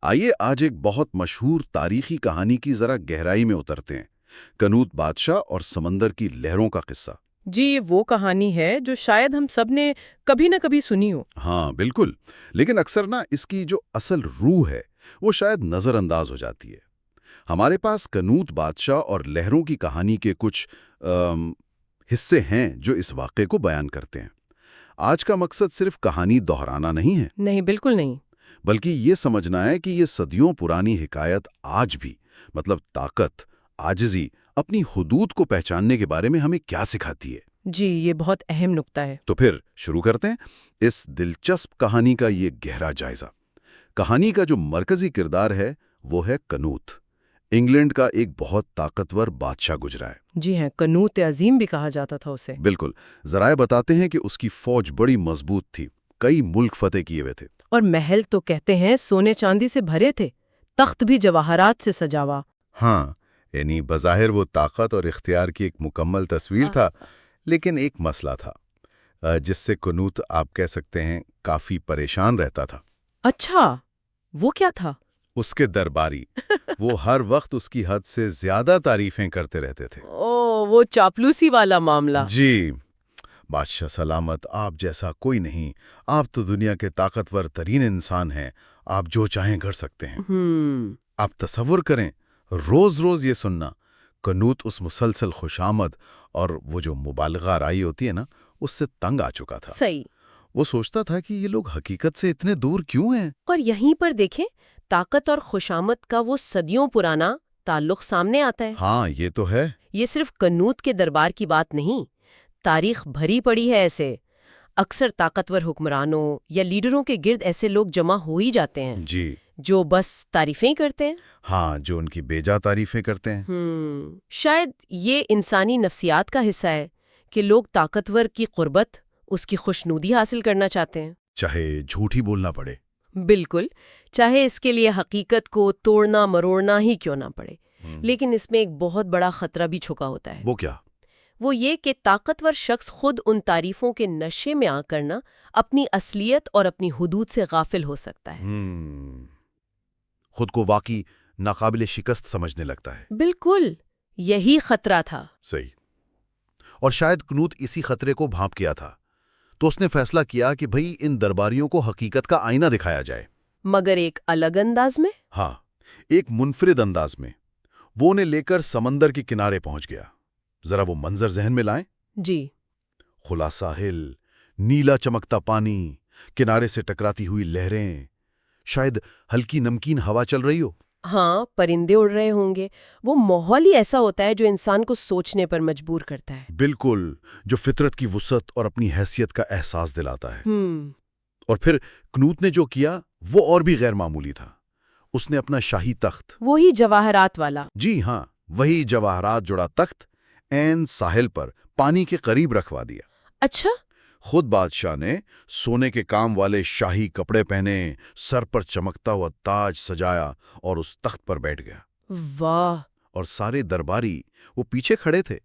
آئیے آج ایک بہت مشہور تاریخی کہانی کی ذرا گہرائی میں اترتے ہیں۔ کنوت بادشاہ اور سمندر کی لہروں کا قصہ۔ جی، یہ وہ کہانی ہے جو شاید ہم سب نے کبھی نہ کبھی سنی ہو۔ ہاں بالکل، لیکن اکثر اس کی جو اصل روح ہے وہ شاید نظر انداز ہو جاتی ہے۔ ہمارے پاس کنوت بادشاہ اور لہروں کی کہانی کے کچھ حصے ہیں جو اس واقعے کو بیان کرتے ہیں۔ آج کا مقصد صرف کہانی دہرانا نہیں ہے، نہیں، بالکل نہیں۔ بلکہ یہ سمجھنا ہے کہ یہ صدیوں پرانی حکایت آج بھی طاقت، عاجزی، اپنی حدود کو پہچاننے کے بارے میں ہمیں کیا سکھاتی ہے۔ جی، یہ بہت اہم نکتہ ہے۔ تو پھر شروع کرتے ہیں اس دلچسپ کہانی کا یہ گہرا جائزہ۔ کہانی کا جو مرکزی کردار ہے وہ ہے کنوت۔ انگلینڈ کا ایک بہت طاقتور بادشاہ گزرا ہے۔ جی ہاں، کنوت عظیم بھی کہا جاتا تھا اسے۔ بالکل، ذرائع بتاتے ہیں کہ اس کی فوج بڑی مضبوط تھی، کئی ملک فتح کیے ہوئے تھے۔ اور محل تو کہتے ہیں سونے چاندی سے بھرے تھے، تخت بھی جواہرات سے سجا ہوا۔ ہاں، یعنی بظاہر وہ طاقت اور اختیار کی ایک مکمل تصویر تھا، لیکن ایک مسئلہ تھا جس سے کنوت آپ کہہ سکتے ہیں کافی پریشان رہتا تھا۔ اچھا، وہ کیا تھا؟ اس کے درباری وہ ہر وقت اس کی حد سے زیادہ تعریفیں کرتے رہتے تھے۔ وہ چاپلوسی والا معاملہ۔ جی، بادشاہ سلامت، آپ جیسا کوئی نہیں، آپ تو دنیا کے طاقتور ترین انسان ہیں، آپ جو چاہیں کر سکتے ہیں۔ آپ تصور کریں، روز روز یہ سننا۔ کنوت اس مسلسل خوشامد اور وہ جو مبالغہ آرائی ہوتی ہے نا، اس سے تنگ آ چکا تھا۔ صحیح۔ وہ سوچتا تھا کہ یہ لوگ حقیقت سے اتنے دور کیوں ہیں؟ اور یہیں پر دیکھیں، طاقت اور خوشامد کا وہ صدیوں پرانا تعلق سامنے آتا ہے۔ ہاں، یہ تو ہے۔ یہ صرف کنوت کے دربار کی بات نہیں، تاریخ بھری پڑی ہے ایسے۔ اکثر طاقتور حکمرانوں یا لیڈروں کے گرد ایسے لوگ جمع ہو ہی جاتے ہیں جی جو بس تعریفیں کرتے ہیں۔ ہاں، جو ان کی بیجا تعریفیں کرتے ہیں۔ شاید یہ انسانی نفسیات کا حصہ ہے کہ لوگ طاقتور کی قربت، اس کی خوشنودی حاصل کرنا چاہتے ہیں، چاہے جھوٹ ہی بولنا پڑے۔ بالکل، چاہے اس کے لیے حقیقت کو توڑنا مروڑنا ہی کیوں نہ پڑے۔ لیکن اس میں ایک بہت بڑا خطرہ بھی چھپا ہوتا ہے۔ وہ کیا؟ وہ یہ کہ طاقتور شخص خود ان تعریفوں کے نشے میں آ کر اپنی اصلیت اور اپنی حدود سے غافل ہو سکتا ہے۔ خود کو واقعی ناقابل شکست سمجھنے لگتا ہے۔ بالکل، یہی خطرہ تھا۔ صحیح۔ اور شاید کنوت اسی خطرے کو بھانپ کیا تھا، تو اس نے فیصلہ کیا کہ بھئی ان درباریوں کو حقیقت کا آئینہ دکھایا جائے، مگر ایک الگ انداز میں۔ ہاں، ایک منفرد انداز میں۔ وہ انہیں لے کر سمندر کے کنارے پہنچ گیا۔ ذرا وہ منظر ذہن میں لائیں۔ جی، کھلا ساحل، نیلا چمکتا پانی، کنارے سے ٹکراتی ہوئی لہریں، شاید ہلکی نمکین ہوا چل رہی ہو۔ ہاں، پرندے اڑ رہے ہوں گے۔ وہ ماحول ہی ایسا ہوتا ہے جو انسان کو سوچنے پر مجبور کرتا ہے۔ بالکل، جو فطرت کی وسعت اور اپنی حیثیت کا احساس دلاتا ہے۔ اور پھر کنوت نے جو کیا وہ اور بھی غیر معمولی تھا۔ اس نے اپنا شاہی تخت، وہی جواہرات والا، جی ہاں، وہی جواہرات جڑا تخت، عین ساحل پر پانی کے قریب رکھوا دیا۔ اچھا، خود بادشاہ نے سونے کے کام والے شاہی کپڑے پہنے، سر پر چمکتا ہوا تاج سجایا اور اس تخت پر بیٹھ گیا۔ واہ! اور سارے درباری وہ پیچھے کھڑے تھے،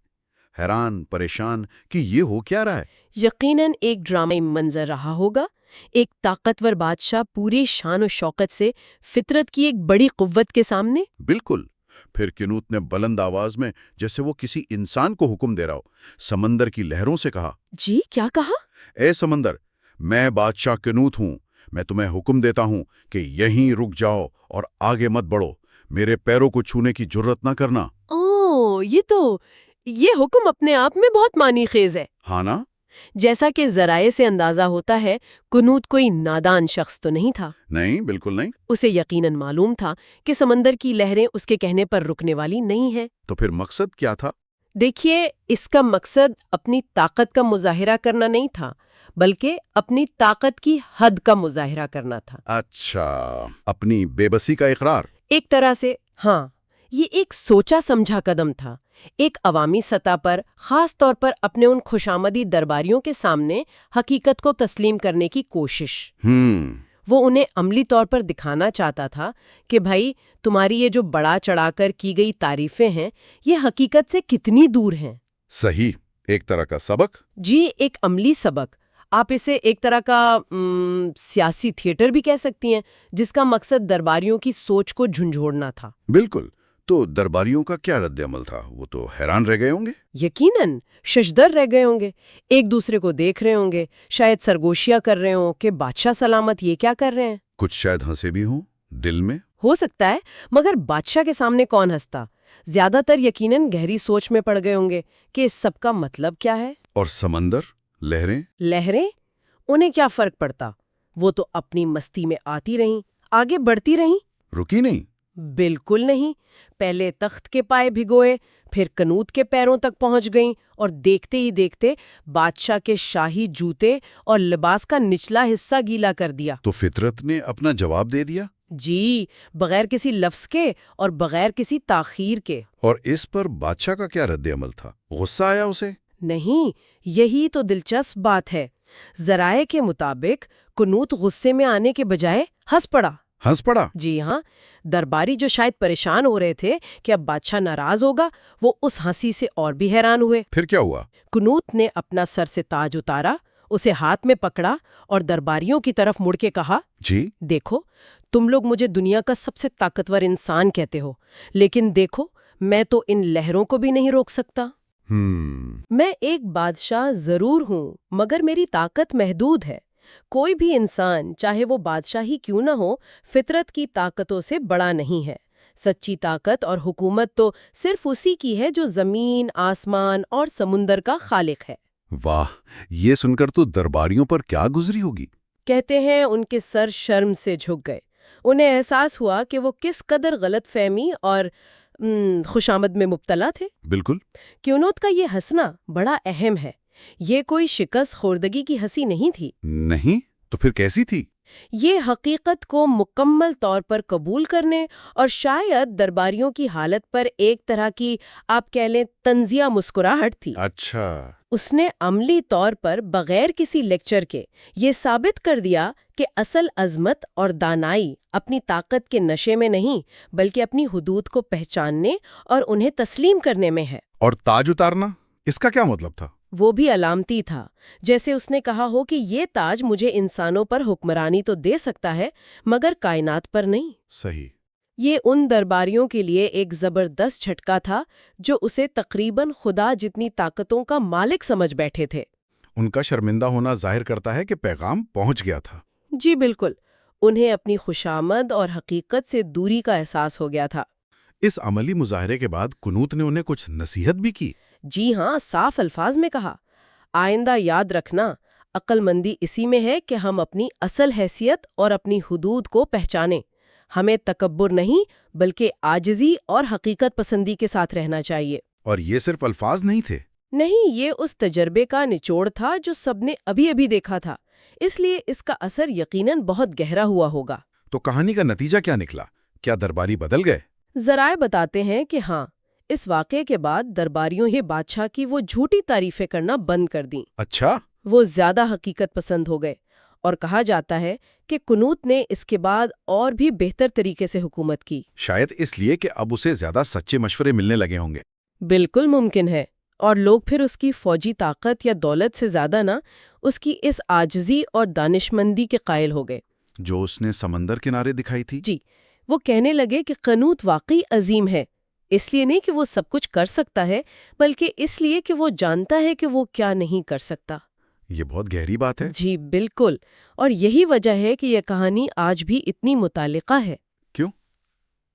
حیران پریشان کہ یہ ہو کیا رہا ہے۔ یقیناً ایک ڈرامائی منظر رہا ہوگا۔ ایک طاقتور بادشاہ پوری شان و شوکت سے فطرت کی ایک بڑی قوت کے سامنے۔ بالکل۔ پھر کنوت نے بلند آواز میں، جیسے وہ کسی انسان کو حکم دے رہا ہو، سمندر کی لہروں سے کہا۔ جی، کیا کہا؟ اے سمندر، میں بادشاہ کنوت ہوں، میں تمہیں حکم دیتا ہوں کہ یہیں رک جاؤ اور آگے مت بڑھو، میرے پیروں کو چھونے کی جرت نہ کرنا۔ یہ حکم اپنے آپ میں بہت معنی خیز ہے۔ ہاں نا؟ جیسا کہ ذرائع سے اندازہ ہوتا ہے، کنوت کوئی نادان شخص تو نہیں تھا۔ نہیں، بالکل نہیں۔ اسے یقیناً معلوم تھا کہ سمندر کی لہریں اس کے کہنے پر رکنے والی نہیں ہیں۔ تو پھر مقصد کیا تھا؟ دیکھیے، اس کا مقصد اپنی طاقت کا مظاہرہ کرنا نہیں تھا، بلکہ اپنی طاقت کی حد کا مظاہرہ کرنا تھا۔ اچھا، اپنی بے بسی کا اقرار۔ ایک طرح سے، ہاں، یہ ایک سوچا سمجھا قدم تھا۔ ایک عوامی سطح پر، خاص طور پر اپنے ان خوشامدی درباریوں کے سامنے حقیقت کو تسلیم کرنے کی کوشش۔ وہ انہیں عملی طور پر دکھانا چاہتا تھا کہ بھائی، تمہاری یہ جو بڑا چڑھا کر کی گئی تعریفیں ہیں، یہ حقیقت سے کتنی دور ہیں۔ صحیح، ایک طرح کا سبق۔ جی، ایک عملی سبق۔ آپ اسے ایک طرح کا سیاسی تھیٹر بھی کہہ سکتی ہیں، جس کا مقصد درباریوں کی سوچ کو جھنجھوڑنا تھا۔ بالکل۔ تو درباریوں کا کیا رد عمل تھا؟ وہ تو حیران رہ گئے ہوں گے۔ یقیناً ششدر رہ گئے ہوں گے، ایک دوسرے کو دیکھ رہے ہوں گے، شاید سرگوشیاں کر رہے ہوں کہ بادشاہ سلامت یہ کیا کر رہے ہیں۔ کچھ شاید ہنسے بھی ہوں دل میں۔ ہو سکتا ہے، مگر بادشاہ کے سامنے کون ہنستا؟ زیادہ تر یقیناً گہری سوچ میں پڑ گئے ہوں گے کہ اس سب کا مطلب کیا ہے۔ اور سمندر، لہریں انہیں کیا فرق پڑتا؟ وہ تو اپنی مستی میں آتی رہیں، آگے بڑھتی رہیں، رکی نہیں۔ بالکل نہیں۔ پہلے تخت کے پائے بھگوئے، پھر کنوت کے پیروں تک پہنچ گئیں، اور دیکھتے ہی دیکھتے بادشاہ کے شاہی جوتے اور لباس کا نچلا حصہ گیلا کر دیا۔ تو فطرت نے اپنا جواب دے دیا؟ جی، بغیر کسی لفظ کے اور بغیر کسی تاخیر کے۔ اور اس پر بادشاہ کا کیا رد عمل تھا؟ غصہ آیا اسے؟ نہیں، یہی تو دلچسپ بات ہے۔ ذرائع کے مطابق کنوت غصے میں آنے کے بجائے ہنس پڑا۔ جی ہاں، درباری جو شاید پریشان ہو رہے تھے کہ اب بادشاہ ناراض ہوگا، وہ اس ہنسی سے اور بھی حیران ہوئے۔ پھر کیا ہوا؟ کنوت نے اپنا سر سے تاج اتارا، اسے ہاتھ میں پکڑا اور درباریوں کی طرف مڑ کے کہا، جی دیکھو، تم لوگ مجھے دنیا کا سب سے طاقتور انسان کہتے ہو، لیکن دیکھو، میں تو ان لہروں کو بھی نہیں روک سکتا۔ میں ایک بادشاہ ضرور ہوں، مگر میری طاقت محدود ہے۔ کوئی بھی انسان، چاہے وہ بادشاہ ہی کیوں نہ ہو، فطرت کی طاقتوں سے بڑا نہیں ہے۔ سچی طاقت اور حکومت تو صرف اسی کی ہے جو زمین، آسمان اور سمندر کا خالق ہے۔ واہ، یہ سن کر تو درباریوں پر کیا گزری ہوگی؟ کہتے ہیں ان کے سر شرم سے جھک گئے۔ انہیں احساس ہوا کہ وہ کس قدر غلط فہمی اور خوشامد میں مبتلا تھے۔ بالکل۔ کنوت کا یہ ہنسنا بڑا اہم ہے۔ یہ کوئی شکست خوردگی کی ہنسی نہیں تھی۔ نہیں تو پھر کیسی تھی؟ یہ حقیقت کو مکمل طور پر قبول کرنے اور شاید درباریوں کی حالت پر ایک طرح کی، آپ کہہ لیں، طنزیہ مسکراہٹ تھی۔ اچھا۔ اس نے عملی طور پر بغیر کسی لیکچر کے یہ ثابت کر دیا کہ اصل عظمت اور دانائی اپنی طاقت کے نشے میں نہیں، بلکہ اپنی حدود کو پہچاننے اور انہیں تسلیم کرنے میں ہے۔ اور تاج اتارنا، اس کا کیا مطلب تھا؟ وہ بھی علامتی تھا، جیسے اس نے کہا ہو کہ یہ تاج مجھے انسانوں پر حکمرانی تو دے سکتا ہے، مگر کائنات پر نہیں۔ صحیح۔ یہ ان درباریوں کے لیے ایک زبردست جھٹکا تھا جو اسے تقریباً خدا جتنی طاقتوں کا مالک سمجھ بیٹھے تھے۔ ان کا شرمندہ ہونا ظاہر کرتا ہے کہ پیغام پہنچ گیا تھا۔ جی بالکل، انہیں اپنی خوشامد اور حقیقت سے دوری کا احساس ہو گیا تھا۔ اس عملی مظاہرے کے بعد کنوت نے انہیں کچھ نصیحت بھی کی؟ جی ہاں، صاف الفاظ میں کہا، آئندہ یاد رکھنا، عقل مندی اسی میں ہے کہ ہم اپنی اصل حیثیت اور اپنی حدود کو پہچانیں۔ ہمیں تکبر نہیں، بلکہ عاجزی اور حقیقت پسندی کے ساتھ رہنا چاہیے۔ اور یہ صرف الفاظ نہیں تھے؟ نہیں، یہ اس تجربے کا نچوڑ تھا جو سب نے ابھی ابھی دیکھا تھا، اس لیے اس کا اثر یقیناً بہت گہرا ہوا ہوگا۔ تو کہانی کا نتیجہ کیا نکلا؟ کیا درباری بدل گئے؟ ذرائع بتاتے ہیں کہ ہاں، اس واقعے کے بعد درباریوں نے بادشاہ کی وہ جھوٹی تعریفیں کرنا بند کر دیں۔ اچھا۔ وہ زیادہ حقیقت پسند ہو گئے، اور کہا جاتا ہے کہ کنوت نے اس کے بعد اور بھی بہتر طریقے سے حکومت کی۔ شاید اس لیے کہ اب اسے زیادہ سچے مشورے ملنے لگے ہوں گے۔ بالکل ممکن ہے، اور لوگ پھر اس کی فوجی طاقت یا دولت سے زیادہ نہ، اس کی اس عاجزی اور دانشمندی کے قائل ہو گئے جو اس نے سمندر کنارے دکھائی تھی۔ جی، وہ کہنے لگے کہ قنوت واقعی عظیم ہے، اس لیے نہیں کہ وہ سب کچھ کر سکتا ہے، بلکہ اس لیے کہ وہ جانتا ہے کہ وہ کیا نہیں کر سکتا۔ یہ بہت گہری بات ہے۔ جی بالکل، اور یہی وجہ ہے کہ یہ کہانی آج بھی اتنی متعلقہ ہے۔ کیوں؟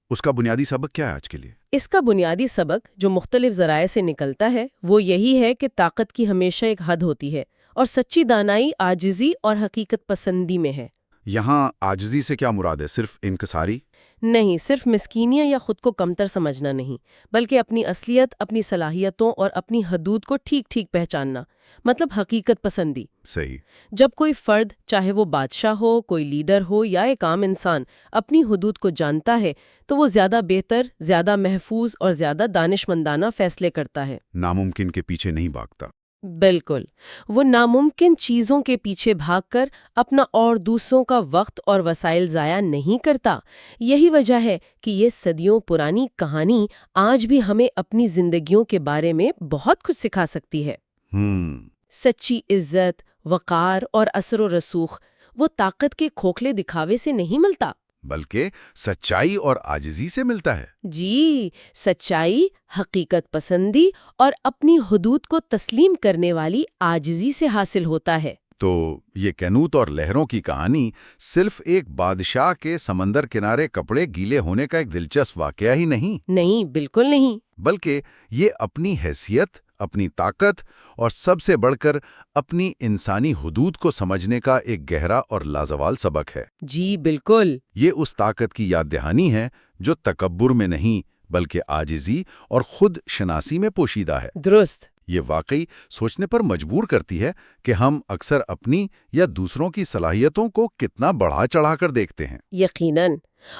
اس کا بنیادی سبق کیا ہے آج کے لیے؟ اس کا بنیادی سبق جو مختلف ذرائع سے نکلتا ہے وہ یہی ہے کہ طاقت کی ہمیشہ ایک حد ہوتی ہے، اور سچی دانائی عاجزی اور حقیقت پسندی میں ہے۔ یہاں عاجزی سے کیا مراد ہے؟ صرف انکساری؟ نہیں، صرف مسکینیاں یا خود کو کمتر سمجھنا نہیں، بلکہ اپنی اصلیت، اپنی صلاحیتوں اور اپنی حدود کو ٹھیک ٹھیک پہچاننا، مطلب حقیقت پسندی۔ صحیح۔ جب کوئی فرد، چاہے وہ بادشاہ ہو، کوئی لیڈر ہو یا ایک عام انسان، اپنی حدود کو جانتا ہے تو وہ زیادہ بہتر، زیادہ محفوظ اور زیادہ دانشمندانہ فیصلے کرتا ہے۔ ناممکن کے پیچھے نہیں بھاگتا۔ بالکل، وہ ناممکن چیزوں کے پیچھے بھاگ کر اپنا اور دوسروں کا وقت اور وسائل ضائع نہیں کرتا۔ یہی وجہ ہے کہ یہ صدیوں پرانی کہانی آج بھی ہمیں اپنی زندگیوں کے بارے میں بہت کچھ سکھا سکتی ہے۔ سچی عزت، وقار اور اثر و رسوخ وہ طاقت کے کھوکھلے دکھاوے سے نہیں ملتا، بلکہ سچائی اور عاجزی سے ملتا ہے۔ جی، سچائی، حقیقت پسندی اور اپنی حدود کو تسلیم کرنے والی عاجزی سے حاصل ہوتا ہے۔ تو یہ کینوت اور لہروں کی کہانی صرف ایک بادشاہ کے سمندر کنارے کپڑے گیلے ہونے کا ایک دلچسپ واقعہ ہی نہیں، بالکل نہیں۔ بلکہ یہ اپنی حیثیت، اپنی طاقت اور سب سے بڑھ کر اپنی انسانی حدود کو سمجھنے کا ایک گہرا اور لازوال سبق ہے۔ جی بالکل۔ یہ اس طاقت کی یاد دہانی ہے جو تکبر میں نہیں بلکہ عاجزی اور خود شناسی میں پوشیدہ ہے۔ درست۔ یہ واقعی سوچنے پر مجبور کرتی ہے کہ ہم اکثر اپنی یا دوسروں کی صلاحیتوں کو کتنا بڑھا چڑھا کر دیکھتے ہیں۔ یقیناً،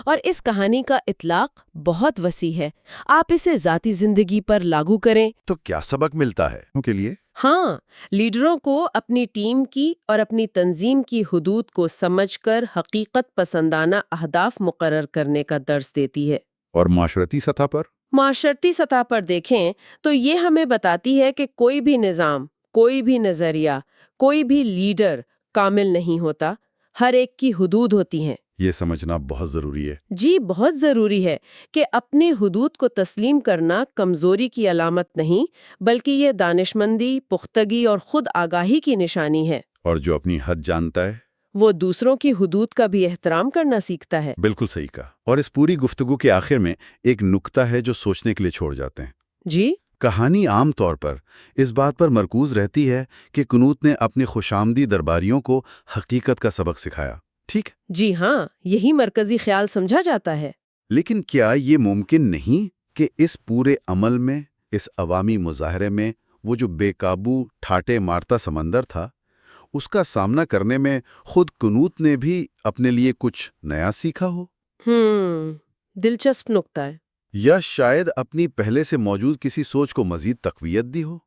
اور اس کہانی کا اطلاق بہت وسیع ہے۔ آپ اسے ذاتی زندگی پر لاگو کریں تو کیا سبق ملتا ہے ان کے لیے؟ ہاں، لیڈروں کو اپنی ٹیم کی اور اپنی تنظیم کی حدود کو سمجھ کر حقیقت پسندانہ اہداف مقرر کرنے کا درس دیتی ہے۔ اور معاشرتی سطح پر؟ معاشرتی سطح پر دیکھیں تو یہ ہمیں بتاتی ہے کہ کوئی بھی نظام، کوئی بھی نظریہ، کوئی بھی لیڈر کامل نہیں ہوتا، ہر ایک کی حدود ہوتی ہیں۔ یہ سمجھنا بہت ضروری ہے۔ جی بہت ضروری ہے کہ اپنی حدود کو تسلیم کرنا کمزوری کی علامت نہیں بلکہ یہ دانشمندی، پختگی اور خود آگاہی کی نشانی ہے۔ اور جو اپنی حد جانتا ہے وہ دوسروں کی حدود کا بھی احترام کرنا سیکھتا ہے۔ بالکل صحیح کہا۔ اور اس پوری گفتگو کے آخر میں ایک نکتہ ہے جو سوچنے کے لیے چھوڑ جاتے ہیں۔ جی کہانی عام طور پر اس بات پر مرکوز رہتی ہے کہ کنوت نے اپنے خوشامدی درباریوں کو حقیقت کا سبق سکھایا، ٹھیک؟ جی ہاں، یہی مرکزی خیال سمجھا جاتا ہے۔ لیکن کیا یہ ممکن نہیں کہ اس پورے عمل میں، اس عوامی مظاہرے میں، وہ جو بے قابو ٹھاٹے مارتا سمندر تھا، اس کا سامنا کرنے میں خود کنوت نے بھی اپنے لیے کچھ نیا سیکھا ہو؟ دلچسپ نکتہ ہے۔ یا شاید اپنی پہلے سے موجود کسی سوچ کو مزید تقویت دی ہو؟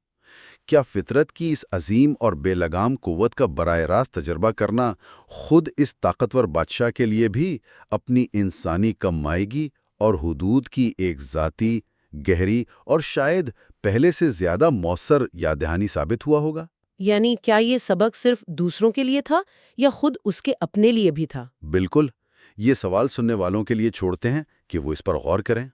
کیا فطرت کی اس عظیم اور بے لگام قوت کا براہ راست تجربہ کرنا خود اس طاقتور بادشاہ کے لیے بھی اپنی انسانی کم مائیگی اور حدود کی ایک ذاتی، گہری اور شاید پہلے سے زیادہ مؤثر یاد دہانی ثابت ہوا ہوگا؟ یعنی کیا یہ سبق صرف دوسروں کے لیے تھا یا خود اس کے اپنے لیے بھی تھا؟ بالکل، یہ سوال سننے والوں کے لیے چھوڑتے ہیں کہ وہ اس پر غور کریں۔